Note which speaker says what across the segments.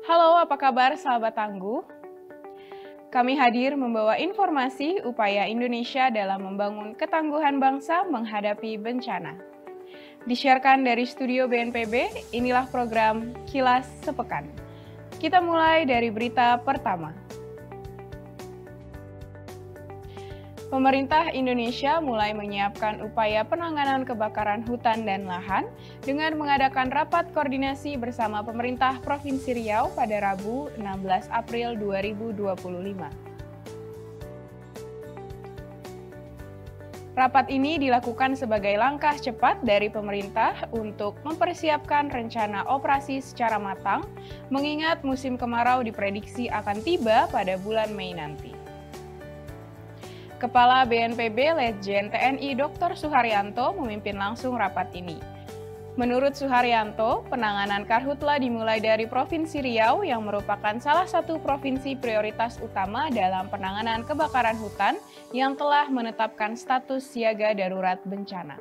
Speaker 1: Halo, apa kabar sahabat Tangguh? Kami hadir membawa informasi upaya Indonesia dalam membangun ketangguhan bangsa menghadapi bencana. Disiarkan dari studio BNPB, inilah program Kilas Sepekan. Kita mulai dari berita pertama. Pemerintah Indonesia mulai menyiapkan upaya penanganan kebakaran hutan dan lahan dengan mengadakan rapat koordinasi bersama pemerintah Provinsi Riau pada Rabu 16 April 2025. Rapat ini dilakukan sebagai langkah cepat dari pemerintah untuk mempersiapkan rencana operasi secara matang, mengingat musim kemarau diprediksi akan tiba pada bulan Mei nanti. Kepala BNPB Letjen TNI Dr. Suharyanto memimpin langsung rapat ini. Menurut Suharyanto, penanganan karhutla dimulai dari Provinsi Riau yang merupakan salah satu provinsi prioritas utama dalam penanganan kebakaran hutan yang telah menetapkan status siaga darurat bencana.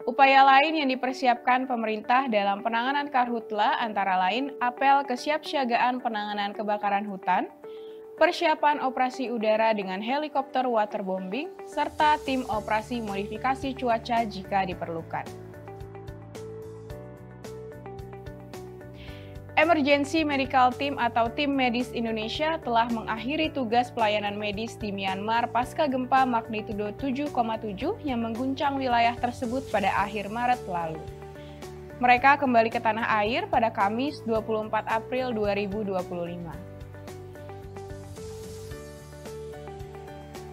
Speaker 1: Upaya lain yang dipersiapkan pemerintah dalam penanganan karhutla antara lain apel kesiapsiagaan penanganan kebakaran hutan, persiapan operasi udara dengan helikopter waterbombing, serta tim operasi modifikasi cuaca jika diperlukan. Emergency Medical Team atau Tim Medis Indonesia telah mengakhiri tugas pelayanan medis di Myanmar pasca gempa magnitudo 7,7 yang mengguncang wilayah tersebut pada akhir Maret lalu. Mereka kembali ke tanah air pada Kamis 24 April 2025.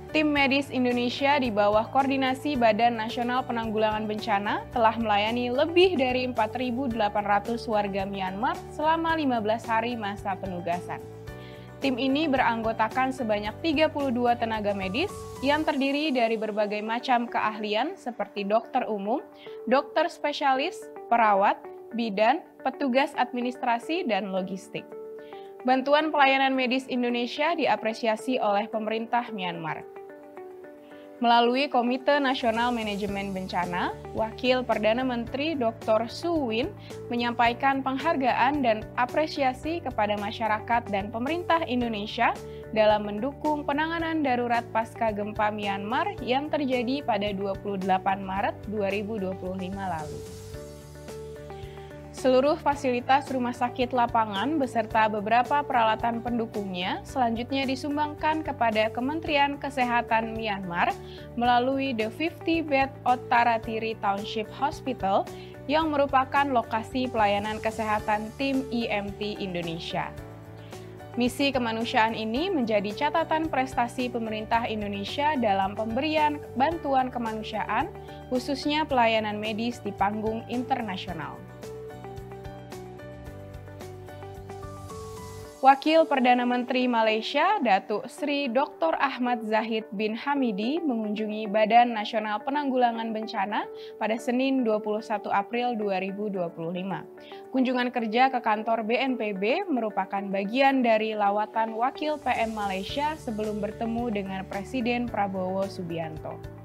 Speaker 1: Tim Medis Indonesia di bawah koordinasi Badan Nasional Penanggulangan Bencana telah melayani lebih dari 4.800 warga Myanmar selama 15 hari masa penugasan. Tim ini beranggotakan sebanyak 32 tenaga medis yang terdiri dari berbagai macam keahlian seperti dokter umum, dokter spesialis, perawat, bidan, petugas administrasi, dan logistik. Bantuan pelayanan medis Indonesia diapresiasi oleh pemerintah Myanmar. Melalui Komite Nasional Manajemen Bencana, Wakil Perdana Menteri Dr. Su Win menyampaikan penghargaan dan apresiasi kepada masyarakat dan pemerintah Indonesia dalam mendukung penanganan darurat pasca gempa Myanmar yang terjadi pada 28 Maret 2025 lalu. Seluruh fasilitas rumah sakit lapangan beserta beberapa peralatan pendukungnya selanjutnya disumbangkan kepada Kementerian Kesehatan Myanmar melalui The 50-bed Ottaratiri Township Hospital yang merupakan lokasi pelayanan kesehatan tim IMT Indonesia. Misi kemanusiaan ini menjadi catatan prestasi pemerintah Indonesia dalam pemberian bantuan kemanusiaan, khususnya pelayanan medis di panggung internasional. Wakil Perdana Menteri Malaysia, Datuk Seri Dr. Ahmad Zahid bin Hamidi mengunjungi Badan Nasional Penanggulangan Bencana pada Senin 21 April 2025. Kunjungan kerja ke kantor BNPB merupakan bagian dari lawatan Wakil PM Malaysia sebelum bertemu dengan Presiden Prabowo Subianto.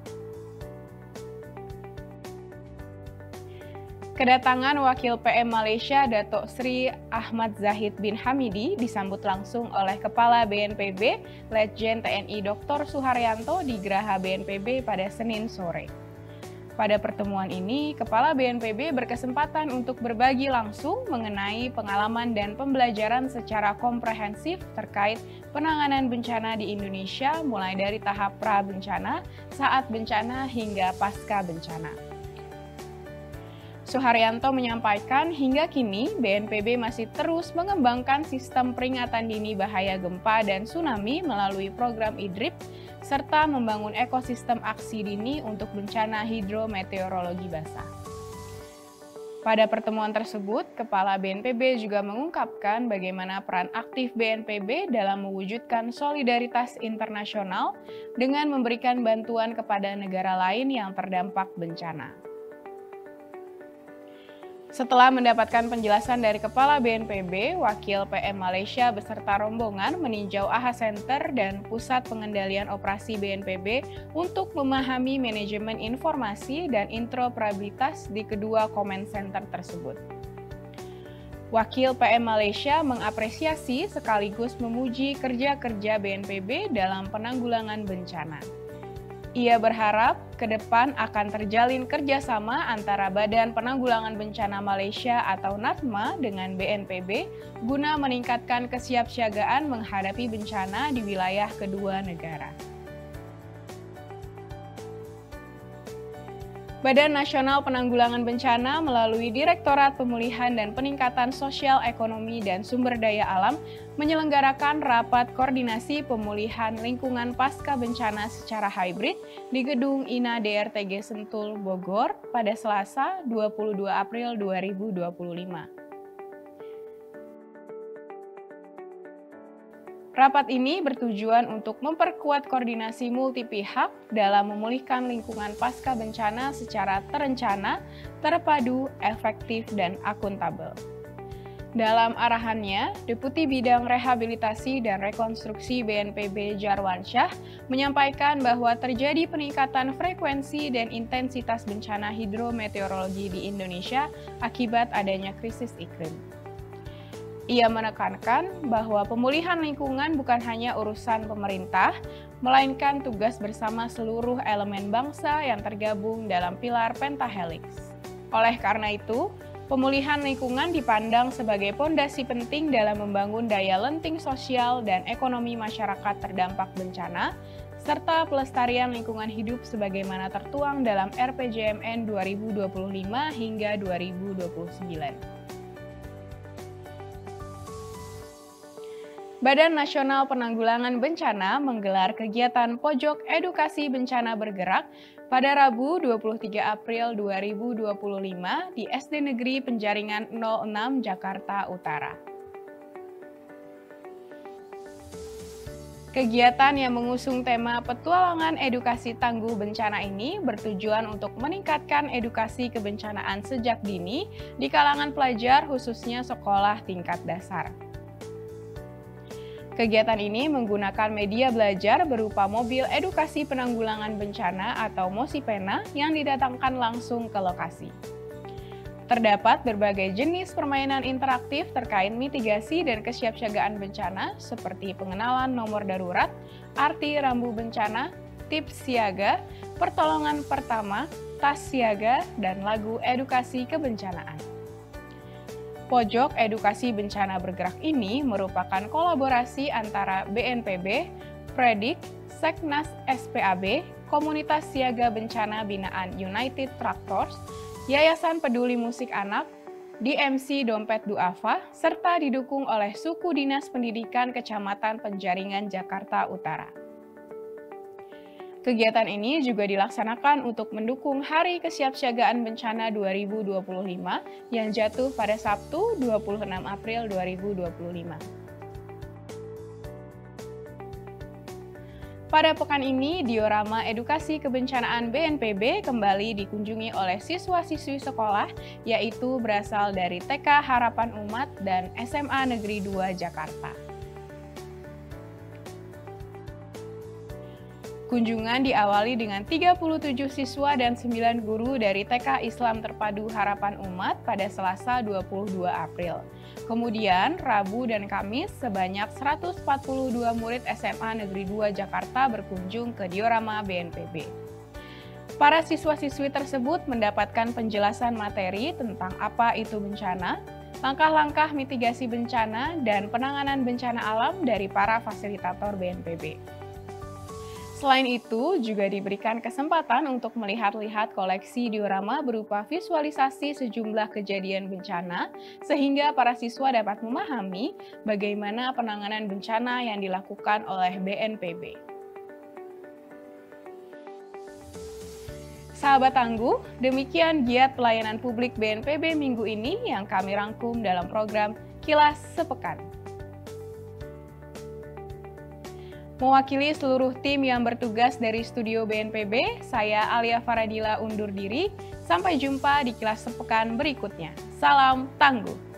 Speaker 1: Kedatangan Wakil PM Malaysia Datuk Seri Ahmad Zahid bin Hamidi disambut langsung oleh Kepala BNPB Letjen TNI Dr. Suharyanto di Geraha BNPB pada Senin sore. Pada pertemuan ini, Kepala BNPB berkesempatan untuk berbagi langsung mengenai pengalaman dan pembelajaran secara komprehensif terkait penanganan bencana di Indonesia mulai dari tahap pra-bencana, saat bencana hingga pasca bencana. Suharyanto menyampaikan hingga kini BNPB masih terus mengembangkan sistem peringatan dini bahaya gempa dan tsunami melalui program IDRIP serta membangun ekosistem aksi dini untuk bencana hidrometeorologi basah. Pada pertemuan tersebut, Kepala BNPB juga mengungkapkan bagaimana peran aktif BNPB dalam mewujudkan solidaritas internasional dengan memberikan bantuan kepada negara lain yang terdampak bencana. Setelah mendapatkan penjelasan dari Kepala BNPB, Wakil PM Malaysia beserta rombongan meninjau AHA Center dan Pusat Pengendalian Operasi BNPB untuk memahami manajemen informasi dan interoperabilitas di kedua command center tersebut. Wakil PM Malaysia mengapresiasi sekaligus memuji kerja-kerja BNPB dalam penanggulangan bencana. Ia berharap ke depan akan terjalin kerjasama antara Badan Penanggulangan Bencana Malaysia atau NATMA dengan BNPB guna meningkatkan kesiapsiagaan menghadapi bencana di wilayah kedua negara. Badan Nasional Penanggulangan Bencana melalui Direktorat Pemulihan dan Peningkatan Sosial Ekonomi dan Sumber Daya Alam menyelenggarakan rapat koordinasi pemulihan lingkungan pasca bencana secara hybrid di Gedung INA DRTG Sentul, Bogor pada Selasa 22 April 2025. Rapat ini bertujuan untuk memperkuat koordinasi multi pihak dalam memulihkan lingkungan pasca bencana secara terencana, terpadu, efektif, dan akuntabel. Dalam arahannya, Deputi Bidang Rehabilitasi dan Rekonstruksi BNPB Jarwansyah menyampaikan bahwa terjadi peningkatan frekuensi dan intensitas bencana hidrometeorologi di Indonesia akibat adanya krisis iklim. Ia menekankan bahwa pemulihan lingkungan bukan hanya urusan pemerintah, melainkan tugas bersama seluruh elemen bangsa yang tergabung dalam pilar pentahelix. Oleh karena itu, pemulihan lingkungan dipandang sebagai pondasi penting dalam membangun daya lenting sosial dan ekonomi masyarakat terdampak bencana, serta pelestarian lingkungan hidup sebagaimana tertuang dalam RPJMN 2025 hingga 2029. Badan Nasional Penanggulangan Bencana menggelar kegiatan Pojok Edukasi Bencana Bergerak pada Rabu 23 April 2025 di SD Negeri Penjaringan 06 Jakarta Utara. Kegiatan yang mengusung tema Petualangan Edukasi Tangguh Bencana ini bertujuan untuk meningkatkan edukasi kebencanaan sejak dini di kalangan pelajar khususnya sekolah tingkat dasar. Kegiatan ini menggunakan media belajar berupa mobil edukasi penanggulangan bencana atau Mosipena yang didatangkan langsung ke lokasi. Terdapat berbagai jenis permainan interaktif terkait mitigasi dan kesiapsiagaan bencana seperti pengenalan nomor darurat, arti rambu bencana, tips siaga, pertolongan pertama, tas siaga, dan lagu edukasi kebencanaan. Pojok Edukasi Bencana Bergerak ini merupakan kolaborasi antara BNPB, Predik, Seknas SPAB, Komunitas Siaga Bencana Binaan United Tractors, Yayasan Peduli Musik Anak, DMC Dompet Duafa, serta didukung oleh Suku Dinas Pendidikan Kecamatan Penjaringan Jakarta Utara. Kegiatan ini juga dilaksanakan untuk mendukung Hari Kesiapsiagaan Bencana 2025 yang jatuh pada Sabtu 26 April 2025. Pada pekan ini, diorama edukasi kebencanaan BNPB kembali dikunjungi oleh siswa-siswi sekolah, yaitu berasal dari TK Harapan Umat dan SMA Negeri 2 Jakarta. Kunjungan diawali dengan 37 siswa dan 9 guru dari TK Islam Terpadu Harapan Umat pada Selasa 22 April. Kemudian, Rabu dan Kamis, sebanyak 142 murid SMA Negeri 2 Jakarta berkunjung ke diorama BNPB. Para siswa-siswi tersebut mendapatkan penjelasan materi tentang apa itu bencana, langkah-langkah mitigasi bencana, dan penanganan bencana alam dari para fasilitator BNPB. Selain itu, juga diberikan kesempatan untuk melihat-lihat koleksi diorama berupa visualisasi sejumlah kejadian bencana, sehingga para siswa dapat memahami bagaimana penanganan bencana yang dilakukan oleh BNPB. Sahabat Tangguh, demikian giat pelayanan publik BNPB minggu ini yang kami rangkum dalam program Kilas Sepekan. Mewakili seluruh tim yang bertugas dari studio BNPB, saya Alia Faradila undur diri. Sampai jumpa di Kilas Sepekan berikutnya. Salam Tangguh!